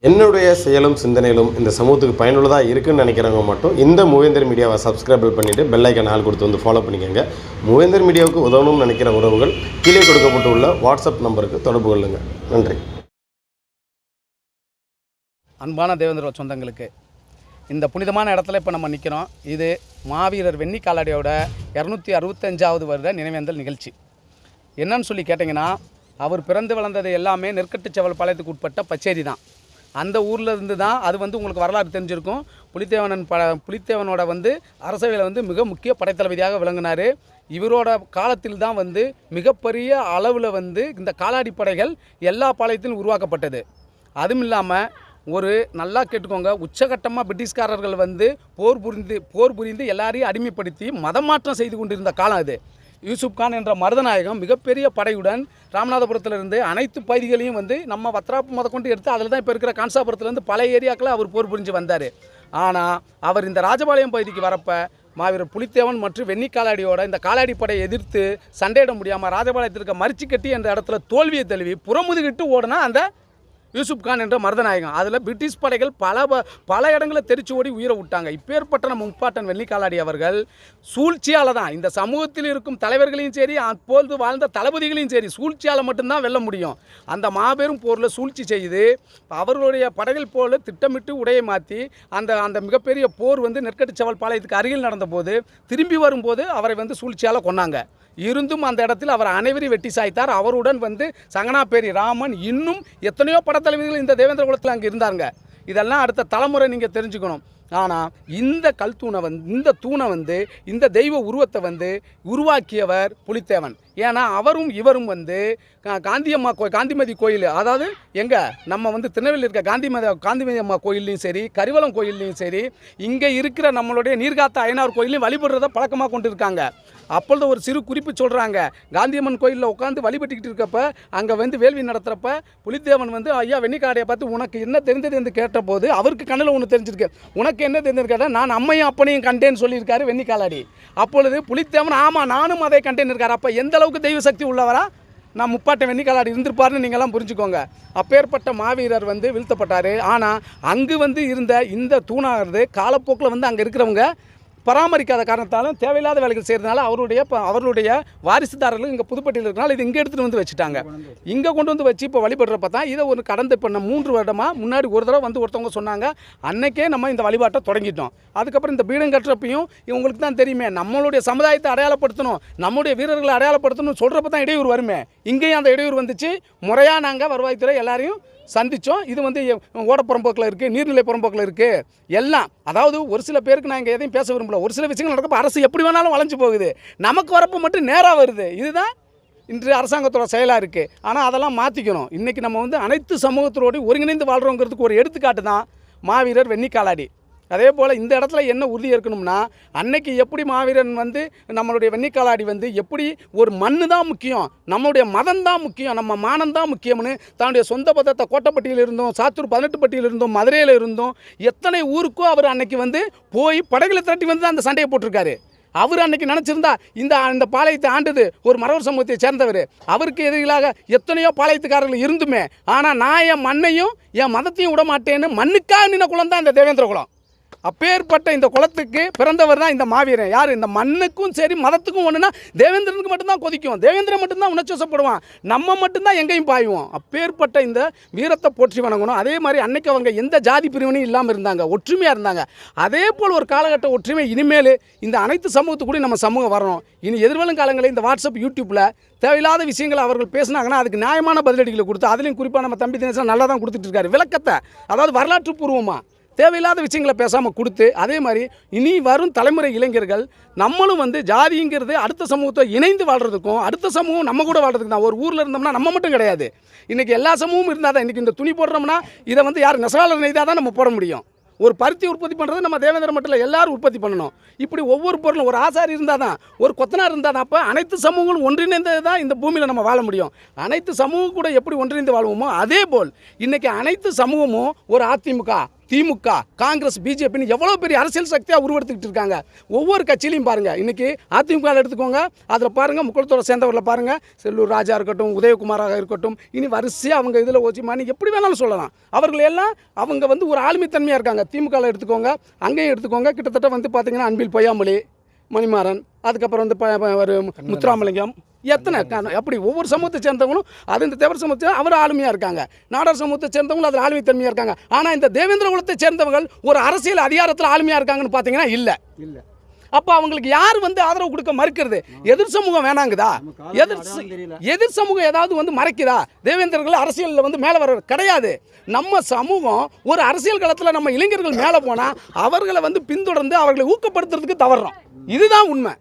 என்னுடைய செயலும் சிந்தனையிலும் இந்த சமூகத்துக்கு பயனுள்ளதாக இருக்குன்னு நினைக்கிறவங்க மட்டும் இந்த மூவேந்தர் மீடியாவை சப்ஸ்கிரைப் பண்ணிவிட்டு பெல் ஐக்கான் ஆல் கொடுத்து வந்து ஃபாலோ பண்ணிக்கோங்க. மூவேந்தர் மீடியாவுக்கு உதவணும்னு நினைக்கிற உறவுகள் கீழே கொடுக்கப்பட்டுள்ள வாட்ஸ்அப் நம்பருக்கு தொடர்பு கொள்ளுங்கள். நன்றி. அன்பான தேவேந்திர சொந்தங்களுக்கு, இந்த புனிதமான இடத்துல இப்போ நம்ம நிற்கிறோம். இது மாவீரர் வெண்ணி காலாடியோட 265வது வருட நினைவேந்தல் நிகழ்ச்சி. என்னன்னு சொல்லி கேட்டிங்கன்னா, அவர் பிறந்து வளர்ந்தது எல்லாமே நெற்கட்டுச்செவல் பாளையத்துக்கு உட்பட்ட பச்சேரி தான். அந்த ஊரில் இருந்து தான் அது உங்களுக்கு வரலாறு தெரிஞ்சிருக்கும். புலித்தேவனோட அரசவையில் மிக முக்கிய படைத்தளபதியாக விளங்கினார். இவரோட காலத்தில் தான் மிகப்பெரிய அளவில் இந்த காலாடி படைகள் எல்லா பாளையத்திலும் உருவாக்கப்பட்டது. அதுவும் இல்லாமல் நல்லா கேட்டுக்கோங்க, உச்சகட்டமாக பிரிட்டிஷ்காரர்கள் போர் புரிந்து எல்லாரையும் அடிமைப்படுத்தி மதமாற்றம் செய்து கொண்டிருந்த காலம் அது. யூசுப் கான் என்ற மருதநாயகம் மிகப்பெரிய படையுடன் ராமநாதபுரத்திலிருந்து அனைத்து பகுதிகளையும் நம்ம வத்ராப்பு முதற்கொண்டு எடுத்து அதில் தான் இப்போ இருக்கிற கான்சாபுரத்துலேருந்து பல ஏரியாக்களை அவர் போர் புரிஞ்சு வந்தார். ஆனால் அவர் இந்த ராஜபாளையம் பகுதிக்கு வரப்போ மாவீரர் புலித்தேவன் மற்றும் வெண்ணி காலாடியோட இந்த காலாடி படையை எதிர்த்து சண்டையிட முடியாமல் ராஜபாளையத்திற்கு மரிச்சிக்கட்டி என்ற இடத்துல தோல்வியை தழுவி புறமுதுகிட்டு ஓடினா அந்த யூசுப் கான் என்ற மருதநாயகம். அதில் பிரிட்டிஷ் படைகள் பல இடங்களில் தெரிச்சு ஓடி உயிரை விட்டாங்க. இப்பேற்பட்ட நம்ம முப்பாட்டன் வெண்ணி காலாடி அவர்கள் சூழ்ச்சியால் தான் இந்த சமூகத்தில் இருக்கும் தலைவர்களையும் சரி, அப்போது வாழ்ந்த தளபதிகளையும் சரி, சூழ்ச்சியால் மட்டும்தான் வெல்ல முடியும். அந்த மாபெரும் போரில் சூழ்ச்சி செய்து அவர்களுடைய படைகள் போல திட்டமிட்டு உடையை மாற்றி அந்த மிகப்பெரிய போர் நெற்கட்டுச்செவல் பாளையத்துக்கு அருகில் நடந்தபோது திரும்பி வரும்போது அவரை சூழ்ச்சியால் கொன்னாங்க. இருந்தும் அந்த இடத்தில் அவர் அனைவரையும் வெட்டி சாய்த்தார். அவருடன் சங்கனாப்பேரி ராமன், இன்னும் எத்தனையோ படத்தலைவர்கள் இந்த தேவேந்திர குலத்தில் அங்கே இருந்தாங்க. இதெல்லாம் அடுத்த தலைமுறை நீங்கள் தெரிஞ்சுக்கணும். ஆனால் இந்த கல்தூணை இந்த தூணை இந்த தெய்வ உருவத்தை உருவாக்கியவர் புலித்தேவன். ஏன்னா அவரும் இவரும் காந்திமதி கோயில், அதாவது எங்கே நம்ம திருநெல்வேலியில் இருக்க காந்திமதி அம்மா கோயில்லையும் சரி, கரிவலம் கோயில்லையும் சரி, இங்கே இருக்கிற நம்மளுடைய நீர்காத்த அய்யனார் கோயிலையும் வழிபடுறத பழக்கமாக கொண்டு இருக்காங்க. அப்பொழுது ஒரு சிறு குறிப்பு சொல்கிறாங்க, காந்தியம்மன் கோயிலில் உட்காந்து வழிபட்டுக்கிட்டு இருக்கப்ப அங்கே வேள்வி நடத்துகிறப்ப புலித்தேவன் ஐயா வெண்ணிக்காடையை பார்த்து உனக்கு என்ன தெரிஞ்சது என்று கேட்டபோது அவருக்கு கண்ணில் ஒன்று தெரிஞ்சிருக்கு. உனக்கு என்ன தெரிஞ்சது கேட்டால் நான் அம்மையும் அப்பனையும் கண்டேன்னு சொல்லியிருக்காரு வெண்ணி காலாடி. அப்பொழுது புலித்தேவன் ஆமாம் நானும் அதை கண்டேன்னு இருக்கார். அப்போ எந்த அளவுக்கு தெய்வ சக்தி உள்ளவரா நான் முப்பாட்டை வெண்ணி காலாடி இருந்திருப்பாருன்னு நீங்கள்லாம் புரிஞ்சுக்கோங்க. அப்பேற்பட்ட மாவீரர் வீழ்த்தப்பட்டார். ஆனால் அங்கு இருந்த இந்த தூணாகிறது காலப்போக்கில் அங்கே இருக்கிறவங்க பராமரிக்காத காரணத்தாலும் தேவையில்லாத வேலைகள் செய்கிறதுனால அவருடைய வாரிசுதாரர்கள் இங்கே புதுப்பட்டியில் இருக்கிறனால இது இங்கே எடுத்துகிட்டு வச்சுட்டாங்க. இங்கே கொண்டு வச்சு இப்போ வழிபடுறப்ப தான் இதை கடந்த இப்போ 3 வருடமாக முன்னாடி ஒரு தடவை ஒருத்தவங்க சொன்னாங்க, அன்னைக்கே நம்ம இந்த வழிபாட்டை தொடங்கிட்டோம். அதுக்கப்புறம் இந்த பீடம் கட்டுறப்பையும் இவங்களுக்கு தான் தெரியுமே, நம்மளுடைய சமுதாயத்தை அடையாளப்படுத்தணும், நம்முடைய வீரர்களை அடையாளப்படுத்தணும் சொல்கிறப்ப தான் இடையூறு வருமே. இங்கேயும் அந்த இடையூறு வந்துச்சு. முறையாக நாங்கள் வருவாய்த்துறை எல்லாரையும் சந்தித்தோம். இது ஓடப்புறம்போக்கில் இருக்குது, நீர்நிலை புறம்போக்கில் இருக்குது எல்லாம். அதாவது ஒரு சில பேருக்கு நான் இங்கே எதையும் பேச விரும்பல. ஒரு சில விஷயங்கள் நடக்கப்போ அரசு எப்படி வேணாலும் வளைஞ்சு போகுது, நமக்கு வரப்போ மட்டும் நேராக வருது. இதுதான் இன்று அரசாங்கத்தோட செயலாக இருக்குது. ஆனால் அதெல்லாம் மாற்றிக்கணும். இன்றைக்கி நம்ம அனைத்து சமூகத்தோடு ஒருங்கிணைந்து வாழ்கிறோங்கிறதுக்கு ஒரு எடுத்துக்காட்டு தான் மாவீரர் வெண்ணி காலாடி. அதே போல் இந்த இடத்துல என்ன உறுதி இருக்கணும்னா, அன்னைக்கு எப்படி மாவீரன் நம்மளுடைய வெண்ணி காலாடி எப்படி ஒரு மண்ணு தான் முக்கியம், நம்மளுடைய மதம் தான் முக்கியம், நம்ம மானம் தான் முக்கியம்னு தன்னுடைய சொந்த பதத்தை கோட்டைப்பட்டியில் இருந்தோம், சாத்தூர் 18 பட்டியில் இருந்தோம், மதுரையில் இருந்தோம், எத்தனை ஊருக்கோ அவர் அன்னைக்கு போய் படைகளை திரட்டி அந்த சண்டையை போட்டிருக்காரு. அவர் அன்னைக்கு நினச்சிருந்தா இந்த பாளையத்தை ஆண்டது ஒரு மறவர் சமூகத்தை சேர்ந்தவர். அவருக்கு எதிராக எத்தனையோ பாளையத்துக்காரர்கள் இருந்துமே, ஆனால் நான் என் மண்ணையும் என் மதத்தையும் விட மாட்டேன்னு மண்ணுக்காக நின்ன குலம் தான் இந்த தேவேந்திர குலம். அப்பேற்பட்ட இந்த குலத்துக்கு பிறந்தவர் தான் இந்த மாவீரன். யார்? இந்த மண்ணுக்கும் சரி மதத்துக்கும் ஒன்றுனா தேவேந்திரனுக்கு மட்டும்தான் கொதிக்கும், தேவேந்திரன் மட்டும்தான் உணர்ச்சிவசப்படுவான், நம்ம மட்டும்தான் எங்கேயும் பாயுவோம். அப்பேற்பட்ட இந்த வீரத்தை போற்றி வணங்கணும். அதே மாதிரி அன்னைக்கு அவங்க எந்த ஜாதி பிரிவினையும் இல்லாமல் இருந்தாங்க, ஒற்றுமையாக இருந்தாங்க. அதே போல் ஒரு காலகட்ட ஒற்றுமை இனிமேல் இந்த அனைத்து சமூகத்துக்கூட நம்ம சமூகம் வரணும். இனி எதிர்வரும் காலங்களில் இந்த வாட்ஸ்அப் யூடியூப்பில் தேவையில்லாத விஷயங்களை அவர்கள் பேசினாங்கன்னா அதுக்கு நியாயமான பதிலடிகளை கொடுத்து, அதுலேயும் குறிப்பாக நம்ம தம்பி தினேசன் நல்லா தான் கொடுத்துட்ருக்காரு விளக்கத்தை. அதாவது வரலாற்று பூர்வமாக தேவையில்லாத விஷயங்களை பேசாமல் கொடுத்து, அதே மாதிரி இனி வரும் தலைமுறை இளைஞர்கள் நம்மளும் ஜாதிங்கிறது அடுத்த சமூகத்தை இணைந்து வாழ்கிறதுக்கும், அடுத்த சமூகம் நம்ம கூட வாழ்கிறதுக்கு தான். ஒரு ஊரில் இருந்தோம்னா நம்ம மட்டும் கிடையாது, இன்றைக்கி எல்லா சமூகமும் இருந்தால் தான். இன்றைக்கி இந்த துணி போடுறோம்னா இதை யார் நெசவாளர் நெய்தால் தான் நம்ம போட முடியும். ஒரு பருத்தி உற்பத்தி பண்ணுறது நம்ம தேவேந்திர மட்டும் இல்லை, எல்லாரும் உற்பத்தி பண்ணணும். இப்படி ஒவ்வொரு பொருளும் ஒரு ஆசாரி இருந்தால் தான், ஒரு கொத்தனார் இருந்தால் தான். அப்போ அனைத்து சமூகங்களும் ஒன்றிணைந்தது தான் இந்த பூமியில் நம்ம வாழ முடியும். அனைத்து சமூகம் கூட எப்படி ஒன்றிணைந்து வாழ்வோமோ அதே போல் இன்றைக்கி அனைத்து சமூகமும் ஒரு அதிமுக திமுக, காங்கிரஸ், பிஜேபின்னு எவ்வளோ பெரிய அரசியல் சக்தியாக உருவெடுத்துக்கிட்டு இருக்காங்க. ஒவ்வொரு கட்சியிலையும் பாருங்கள். இன்றைக்கி அதிமுக எடுத்துக்கோங்க, அதில் பாருங்கள் முக்குளத்தோட சேர்ந்தவரில் பாருங்கள், செல்லூர் ராஜா இருக்கட்டும், உதயகுமாராக இருக்கட்டும், இனி வரிசையாக அவங்க இதில் ஓச்சிமானி எப்படி வேணாலும் சொல்லலாம். அவர்கள் எல்லாம் அவங்க வந்து ஒரு ஆளுமைத்தன்மையாக இருக்காங்க. திமுகவில் எடுத்துக்கோங்க, அங்கேயும் எடுத்துக்கோங்க, கிட்டத்தட்ட வந்து பார்த்திங்கன்னா அன்பில் பொய்யாமொழி, மணிமாறன், அதுக்கப்புறம் வந்து ஒரு முத்துராமலிங்கம், எத்தனை அப்படி ஒவ்வொரு சமூகத்தை சேர்ந்தவங்களும் அது இந்த தேவர் சமூகத்தை அவர் ஆளுமையாக இருக்காங்க. நாடார் சமூகத்தை சேர்ந்தவங்களும் அதில் ஆளுமைத்தன்மையாக இருக்காங்க. ஆனால் இந்த தேவேந்திர குலத்தை சேர்ந்தவர்கள் ஒரு அரசியல் அதிகாரத்தில் ஆளுமையாக இருக்காங்கன்னு பார்த்தீங்கன்னா இல்லை. அப்போ அவங்களுக்கு யார் வந்து ஆதரவு கொடுக்க மறுக்கிறது? எதிர் சமூகம் வேணாங்குதா? எதிர் சமூகம் ஏதாவது வந்து மறைக்குதா? தேவேந்திரர்கள் அரசியலில் வந்து மேலே வர கிடையாது. நம்ம சமூகம் ஒரு அரசியல் களத்தில் நம்ம இளைஞர்கள் மேலே போனால் அவர்களை வந்து பின்தொடர்ந்து அவர்களை ஊக்கப்படுத்துறதுக்கு தவறுறோம். இதுதான் உண்மை.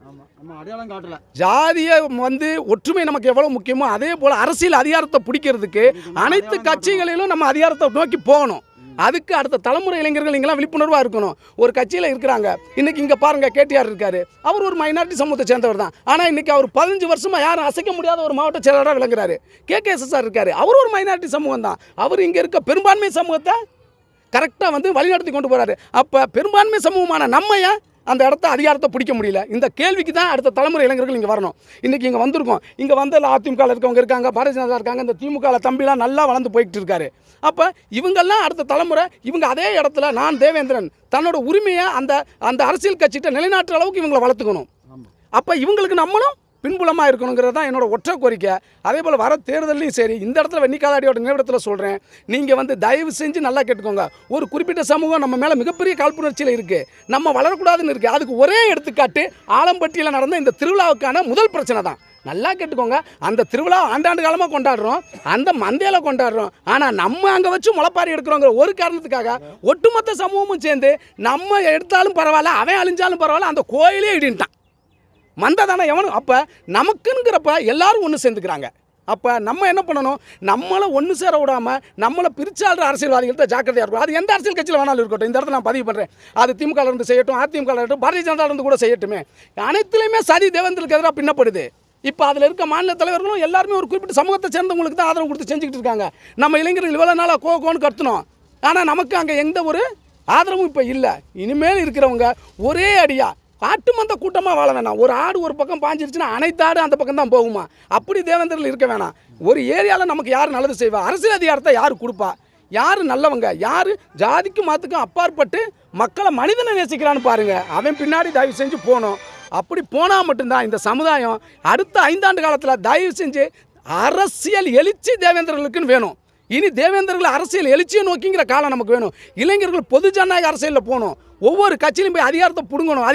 ஜாதிய வந்து ஒற்றுமை நமக்கு எவ்வளவு முக்கியமோ அதே போல அரசியல் அதிகாரத்தை பிடிக்கிறதுக்கு அனைத்து கட்சிகளிலும் நம்ம அதிகாரத்தை நோக்கி போகணும். அதுக்கு அடுத்த தலைமுறை இளைஞர்கள் இங்கெல்லாம் விழிப்புணர்வாக இருக்கணும். ஒரு கட்சியில் இருக்கிறாங்க. இன்னைக்கு இங்கே பாருங்க, கேடிஆர் இருக்காரு, அவர் ஒரு மைனாரிட்டி சமூகத்தை சேர்ந்தவர் தான். ஆனால் இன்னைக்கு அவர் 15 வருஷமாக யாரும் அசைக்க முடியாத ஒரு மாவட்ட செயலராக விளங்குறாரு. KKSSR இருக்காரு, அவர் ஒரு மைனாரிட்டி சமூகம் தான். அவர் இங்கே இருக்க பெரும்பான்மை சமூகத்தை கரெக்டாக வந்து வழிநடத்தி கொண்டு போகிறாரு. அப்போ பெரும்பான்மை சமூகமான நம்ம ஏன் அந்த இடத்த அதிகாரத்தை பிடிக்க முடியல? இந்த கேள்விக்கு தான் அடுத்த தலைமுறை இளைஞர்கள் இங்கே வரணும். இன்றைக்கி இங்கே வந்திருக்கோம். இங்கே வந்து அதிமுகவில் இருக்கவங்க இருக்காங்க, பாரதிய ஜனதா இருக்காங்க, இந்த திமுகவில் தம்பிலாம் நல்லா வளர்ந்து போய்கிட்டு இருக்காரு. அப்போ இவங்கெல்லாம் அடுத்த தலைமுறை இவங்க அதே இடத்துல நான் தேவேந்திரன் தன்னோட உரிமையை அந்த அந்த அரசியல் கட்சிகிட்ட நிலைநாட்டுற அளவுக்கு இவங்களை வளர்த்துக்கணும். அப்போ இவங்களுக்கு நம்மளும் பின்புலமாக இருக்கணுங்கிறது தான் என்னோட ஒற்றை கோரிக்கை. அதே போல் வர தேர்தலையும் சரி, இந்த இடத்துல வெண்ணிக்காதாடியோட நினைவிடத்தில் சொல்கிறேன், நீங்கள் வந்து தயவு செஞ்சு நல்லா கேட்டுக்கோங்க. ஒரு குறிப்பிட்ட சமூகம் நம்ம மேலே மிகப்பெரிய காழ்ப்புணர்ச்சியில் இருக்குது, நம்ம வளரக்கூடாதுன்னு இருக்குது. அதுக்கு ஒரே எடுத்துக்காட்டு ஆலம்பட்டியில் நடந்த இந்த திருவிழாவுக்கான முதல் பிரச்சனை தான். நல்லா கேட்டுக்கோங்க. அந்த திருவிழா ஆண்டாண்டு காலமாக கொண்டாடுறோம், அந்த மந்தையில் கொண்டாடுறோம். ஆனால் நம்ம அங்கே வச்சு முளைப்பாரி எடுக்கிறோங்கிற ஒரு காரணத்துக்காக ஒட்டுமொத்த சமூகமும் சேர்ந்து நம்ம எடுத்தாலும் பரவாயில்ல, அவன் அழிஞ்சாலும் பரவாயில்ல, அந்த கோயிலே இடின்ட்டான். மந்தை தானே எவனும். அப்போ நமக்குங்கிறப்ப எல்லாரும் ஒன்று சேர்ந்துக்கிறாங்க. அப்போ நம்ம என்ன பண்ணணும்? நம்மளை ஒன்று சேர விடாமல் நம்மளை பிரிச்சாளுற அரசியல்வாதிகள்கிட்ட ஜாக்கிரதையாக இருக்கும். அது எந்த அரசியல் கட்சியில் வேணாலும் இருக்கட்டும். இந்த இடத்துல நான் பதிவு பண்ணுறேன். அது திமுகலேருந்து செய்யட்டும், அதிமுகலேருந்து, பாரதிய ஜனதாலேருந்து கூட செய்யட்டுமே. அனைத்துலேயுமே சதி தேவேந்திரனுக்கு எதிராக பின்னப்படுது. இப்போ அதில் இருக்க மாநில தலைவர்களும் எல்லாருமே ஒரு குறிப்பிட்ட சமூகத்தை சேர்ந்தவங்களுக்கு தான் ஆதரவு கொடுத்து செஞ்சுக்கிட்டு இருக்காங்க. நம்ம இளைஞர்கள் இவ்வளோ நாளாக கோன்னு கத்துனோம். ஆனால் நமக்கு அங்கே எந்த ஒரு ஆதரவும் இப்போ இல்லை. இனிமேல் இருக்கிறவங்க ஒரே அடியாக ஆட்டு மந்த கூட்டமாக வாழ வேணாம். ஒரு ஆடு ஒரு பக்கம் பாஞ்சிருச்சுன்னா அனைத்து ஆடு அந்த பக்கம் தான் போகுமா? அப்படி தேவேந்திரர்கள் இருக்க வேணாம். ஒரு ஏரியாவில் நமக்கு யார் நல்லது செய்வா, அரசியல் அதிகாரத்தை யார் கொடுப்பா, யார் நல்லவங்க, யார் ஜாதிக்கும் மாத்துக்கும் அப்பாற்பட்டு மக்களை மனிதனை நேசிக்கிறான்னு பாருங்கள். அவன் பின்னாடி தயவு செஞ்சு போகணும். அப்படி போனால் மட்டும்தான் இந்த சமுதாயம் அடுத்த 5 ஆண்டு காலத்தில் தயவு செஞ்சு அரசியல் எழுச்சி தேவேந்திரர்களுக்குன்னு வேணும். இனி தேவேந்திரர்கள் அரசியல் எழுச்சியை நோக்கிங்கிற காலம் நமக்கு வேணும். இளைஞர்கள் பொது ஜனநாயக அரசியலில் போகணும். ஒவ்வொரு கட்சியிலும் போய் அதிகாரத்தை பிடுங்கணும்.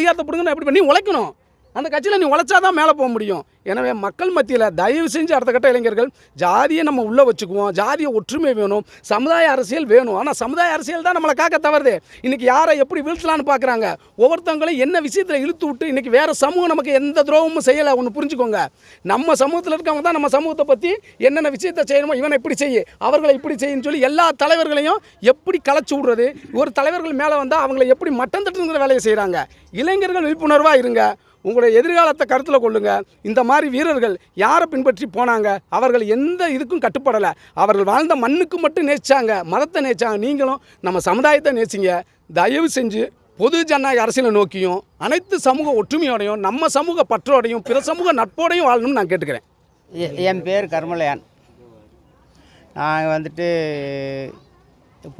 எப்படி பண்ணி உழைக்கணும். அந்த கட்சியில் நீ உழைச்சாதான் மேலே போக முடியும். எனவே மக்கள் மத்தியில் தயவு செஞ்சு அடுத்த கட்ட இளைஞர்கள் ஜாதியை நம்ம உள்ளே வச்சுக்குவோம். ஜாதிய ஒற்றுமை வேணும், சமுதாய அரசியல் வேணும். ஆனால் சமுதாய அரசியல் தான் நம்மளை காக்க தவறுது. இன்றைக்கி யாரை எப்படி வீழ்த்தலான்னு பார்க்குறாங்க. ஒவ்வொருத்தவங்களையும் என்ன விஷயத்தில் இழுத்து விட்டு இன்றைக்கி வேறு சமூகம் நமக்கு எந்த துரோகமும் செய்யலை. ஒன்று புரிஞ்சுக்கோங்க, நம்ம சமூகத்தில் இருக்கவங்க தான் நம்ம சமூகத்தை பற்றி என்னென்ன விஷயத்தை செய்யணுமோ, இவனை இப்படி செய்ய, அவர்களை இப்படி செய்யுன்னு சொல்லி எல்லா தலைவர்களையும் எப்படி களைச்சி விடுறது. ஒரு தலைவர்கள் மேலே வந்தால் அவங்களை எப்படி மட்டம் தட்டுங்கிற வேலையை செய்கிறாங்க. இளைஞர்கள் விழிப்புணர்வாக இருங்க. உங்களுடைய எதிர்காலத்தை கருத்தில் கொள்ளுங்க. இந்த மாதிரி வீரர்கள் யாரை பின்பற்றி போனாங்க? அவர்கள் எந்த இதுக்கும் கட்டுப்படலை. அவர்கள் வாழ்ந்த மண்ணுக்கு மட்டும் நேசிச்சாங்க, மதத்தை நேசிச்சாங்க. நீங்களும் நம்ம சமுதாயத்தை நேசிங்க. தயவு செஞ்சு பொது ஜனநாயக அரசியலை நோக்கியும் அனைத்து சமூக ஒற்றுமையோடையும் நம்ம சமூக பற்றோடையும் பிற சமூக நட்போடையும் வாழணும்னு நான் கேட்டுக்கிறேன். என் பேர் கருமலையான். நாங்கள் வந்துட்டு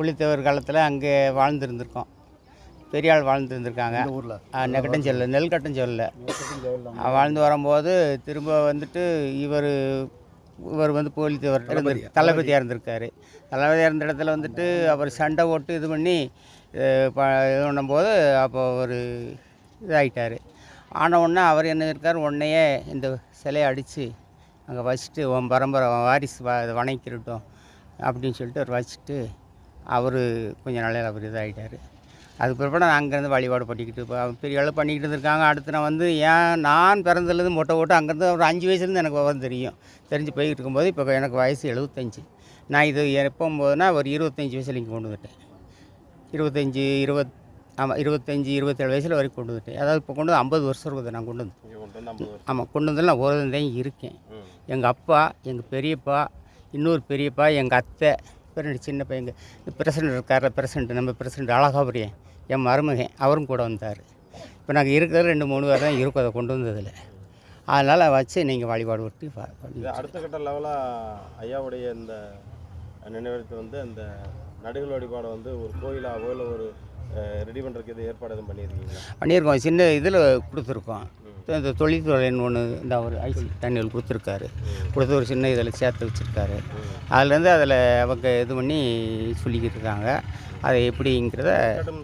புலித்தேவர் காலத்தில் அங்கே வாழ்ந்துருந்துருக்கோம். பெரியாள் வாழ்ந்துருந்துருக்காங்க நெக்கட்டஞ்சொல்ல நெல்கட்டஞ்சொல்ல வாழ்ந்து வரும்போது திரும்ப வந்துட்டு இவர் வந்து புலித்தேவர் தளபதியாக இருந்திருக்காரு. தளபதியாக இருந்த இடத்துல வந்துட்டு அவர் சண்டை போட்டு இது பண்ணி இது பண்ணும்போது அப்போ ஒரு இதாகிட்டார். ஆன உடனே அவர் என்ன இருக்கார், உடனேயே இந்த சிலையை அடித்து அங்கே வச்சுட்டு உன் பரம்பரை வாரிசு வணங்கிக்கிட்டோம் அப்படின்னு சொல்லிட்டு அவர் வச்சுட்டு அவர் கொஞ்சம் நாளையில் அவர் இதாகிட்டார். அதுக்கு பிற்பாடு நான் அங்கேருந்து வழிபாடு பண்ணிக்கிட்டு இப்போ பெரிய அளவு பண்ணிக்கிட்டு இருந்திருக்காங்க. அடுத்து நான் வந்து நான் பிறந்ததுலேருந்து மொட்டை ஓட்டு அங்கேருந்து ஒரு 5 வயசுலேருந்து எனக்கு விவரம் தெரிஞ்சு போய்கிட்டு இருக்கும்போது இப்போ எனக்கு வயசு 75. நான் இது எப்போம்போதுனா ஒரு 25 வயசில் இங்கே கொண்டு வந்துட்டேன். 25-27 வயசில் வரைக்கும் கொண்டு வந்துட்டேன். அதாவது இப்போ கொண்டு வந்து 50 வருஷம் இருக்குது நான் கொண்டு வந்து. ஆமாம், கொண்டு வந்து நான் ஒரு தான் இருக்கேன். எங்கள் அப்பா, எங்கள் பெரியப்பா, இன்னொரு பெரியப்பா, எங்கள் அத்தை பின்னாடி சின்ன பையங்க பிரசிடண்ட் இருக்கார், பிரசிடண்ட் நம்ம பிரசிடண்ட் அழகாபுரியன் என் மருமகன் அவரும் கூட வந்தார். இப்போ நாங்கள் இருக்கிறது 2-3 பேர் தான் இருக்கும் அதை கொண்டு வந்ததில். அதனால் வச்சு நீங்கள் வழிபாடு விட்டு அடுத்த கட்ட லெவலாக ஐயாவுடைய இந்த நினைவிடத்தை வந்து அந்த நடுகள் வழிபாடை வந்து ஒரு கோயிலாகவோ இல்லை ஒரு ரெடி பண்ணுறதுக்கு எது ஏற்பாடு எதுவும் பண்ணியிருக்கீங்களா? பண்ணியிருக்கோம். சின்ன இதில் கொடுத்துருக்கோம். இந்த தொழில்துறைன்னு ஒன்று இந்த ஒரு ஐசி தண்ணிகள் கொடுத்துருக்காரு. கொடுத்து ஒரு சின்ன இதில் சேர்த்து வச்சுருக்காரு. அதுலேருந்து அதில் அவங்க இது பண்ணி சொல்லிக்கிட்டு இருக்காங்க. அது எப்படிங்கிறத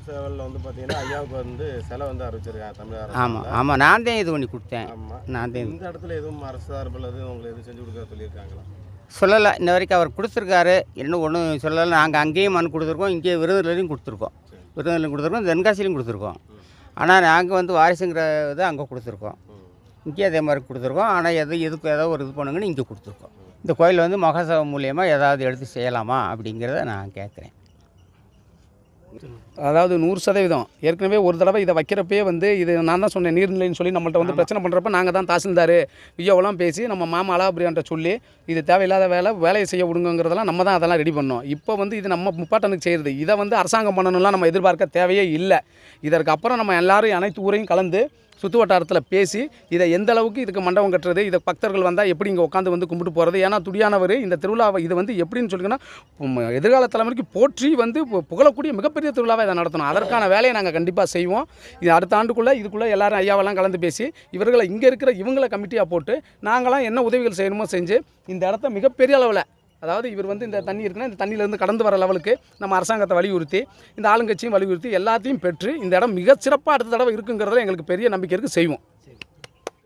சேவலில் வந்து பார்த்தீங்கன்னா ஐயாவுக்கு வந்து செலவு வந்து அறிவிச்சிருக்காங்க தமிழக. ஆமாம் ஆமாம், நான் தான் இது பண்ணி கொடுத்தேன். ஆமாம், நான் தான் இந்த இடத்துல எதுவும் அரசு சார்பில் எதுவும் உங்களுக்கு எதுவும் செஞ்சு கொடுக்க சொல்லியிருக்காங்களா? சொல்லலை, இன்ன வரைக்கும் அவர் கொடுத்துருக்காரு. இன்னும் ஒன்றும் சொல்லலை. நாங்கள் அங்கேயும் மனு கொடுத்துருக்கோம், இங்கே விருதுலையும் கொடுத்துருக்கோம், விருதுலையும் கொடுத்துருக்கோம், தென்காசிலையும் கொடுத்துருக்கோம். ஆனால் நாங்கள் வந்து வாரிசுங்கிற இதை அங்கே கொடுத்துருக்கோம், இங்கே அதே மாதிரி கொடுத்துருக்கோம். ஆனால் எதுக்கு ஏதோ ஒரு இது பண்ணுங்கன்னு இங்கே கொடுத்துருக்கோம். இந்த கோயில் வந்து மகாசபை மூலியமாக ஏதாவது எடுத்து செய்யலாமா அப்படிங்கிறத நான் கேட்குறேன். அதாவது 100% ஏற்கனவே ஒரு தடவை இதை வைக்கிறப்பே வந்து இது நான் தான் சொன்னேன், நீர்நிலைன்னு சொல்லி நம்மள்ட்ட வந்து பிரச்சனை பண்ணுறப்ப நாங்கள் தான் தாசில்தார் வியோவெல்லாம் பேசி நம்ம மாமா அழகாபுரியான்ட்ட சொல்லி இது தேவையில்லாத வேலையை செய்ய விடுங்கிறதெல்லாம் நம்ம தான் அதெல்லாம் ரெடி பண்ணோம். இப்போ வந்து இது நம்ம முப்பாட்டனுக்கு செய்கிறது. இதை வந்து அரசாங்கம் பண்ணணும்லாம் நம்ம எதிர்பார்க்க தேவையே இல்லை. இதற்கு அப்புறம் நம்ம எல்லாரும் அனைத்து ஊரையும் கலந்து சுற்று வட்டாரத்தில் பேசி இதை எந்த அளவுக்கு இதுக்கு மண்டபம் கட்டுறது, இதை பக்தர்கள் வந்தால் எப்படி இங்கே உட்காந்து வந்து கும்பிட்டு போகிறது. ஏன்னா துடியானவர் இந்த திருவிழாவை இது வந்து எப்படின்னு சொல்லிங்கன்னா எதிர்கால தலைமுறைக்கு போற்றி வந்து புகழக்கூடிய மிகப்பெரிய திருவிழாவை இதை நடத்தணும். அதற்கான வேலையை நாங்கள் கண்டிப்பாக செய்வோம். இது அடுத்த ஆண்டுக்குள்ளே இதுக்குள்ளே எல்லாரும் ஐயாவெல்லாம் கலந்து பேசி இவர்களை இங்கே இருக்கிற இவங்களை கமிட்டியாக போட்டு நாங்களாம் என்ன உதவிகள் செய்யணுமோ செஞ்சு இந்த இடத்த மிகப்பெரிய அளவில், அதாவது இவர் வந்து இந்த தண்ணி இருக்குன்னா இந்த தண்ணியிலேருந்து கடந்து வர லெவலுக்கு நம்ம அரசாங்கத்தை வலியுறுத்தி இந்த ஆளுங்கட்சியும் வலியுறுத்தி எல்லாத்தையும் பெற்று இந்த இடம் மிகச்சிறப்பாக அடுத்த தடவை இருக்குங்கிறதுல எங்களுக்கு பெரிய நம்பிக்கை இருக்குது, செய்வோம்.